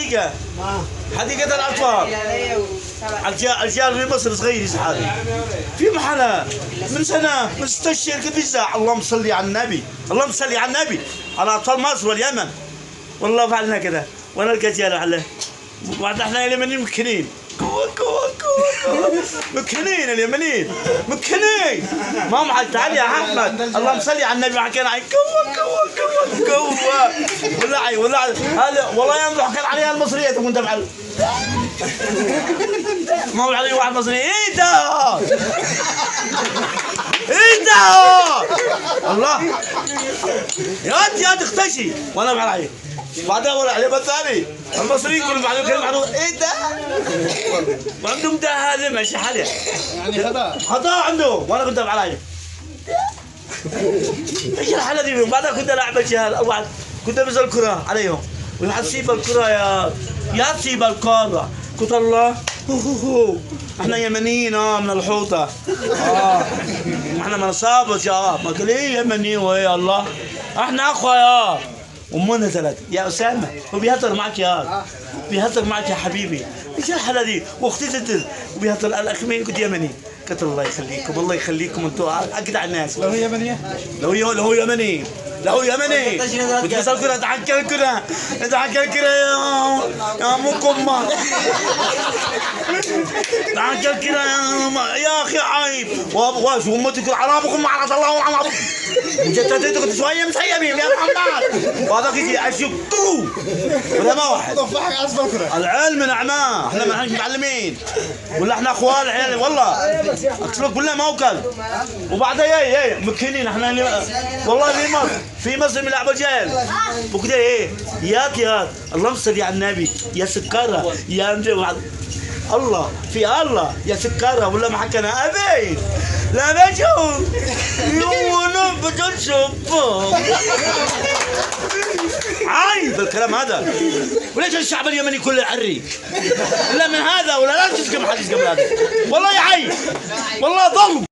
حديقة حديقة الأطفال. الجار في مصر صغير يزحف في محلها من سنة من 6 أشهر قد يزاح. اللهم صل على النبي، اللهم صل على النبي، على أطفال مصر واليمن. والله فعلنا كذا وأنا لقيت يا عليه. وبعد احنا اليمنيين مكنين مكنين اليمنيين مكنين. ما محل تعال يا احمد، اللهم صل على النبي. حكينا عن كوه ولا هذا والله يمدح كان عليها المصريه تكون تبع ما هو علي واحد مصري. ايه ده ايه ده الله يا تختشي وانا بعلي بعدها ولا عليه الثاني المصريين كلهم معلوم كلمه معلوم. ايه ده وعندهم ده هذا ماشي حاليا يعني خطا عندهم وانا كنت بعلي. ايش الحاله دي؟ بعدها كنت العب الشهر واحد كنت انزل الكره عليهم ويحسيب الكره يا تسيب الكره. قلت الله احنا يمنيين من الحوطه احنا ما نصابش ما قال ايه يمني ويا الله احنا اخويا. امنا نزلت يا اسامه هو بيهزر معك بيهزر معك يا حبيبي. ايش الحاله دي؟ واختي تنزل وبيهزر الاخ مين كنت يمني. قلت الله يخليكم الله يخليكم انتم اجدع الناس. لو هي يمنيه لو هو يمني كنت بسال كذا اتحكى كذا يا مكمه اتحكى كذا يا اخي عيب واش امتك العرابكم مع الله وعم وجدتك شويه مسيبين يا محمد وهذاك يجي اشوف ولا ما واحد ضفحك اسفل الكره. العلم نعمه احنا ما احنا معلمين ولا احنا اخوان العيال والله اقسم بالله ما وكل. وبعدها يا مكينين احنا والله في مصر من لعب الجيل وكذا يا اللهم صل على النبي يا سكره يا الله في الله يا سكره ولا ما حكينا ابي لا بشوف يوانا بدل شوف عايب الكلام هذا. وليش الشعب اليمني كله عري لا من هذا ولا لا تسقم حد يسقم هذا والله يعيب والله ظلم.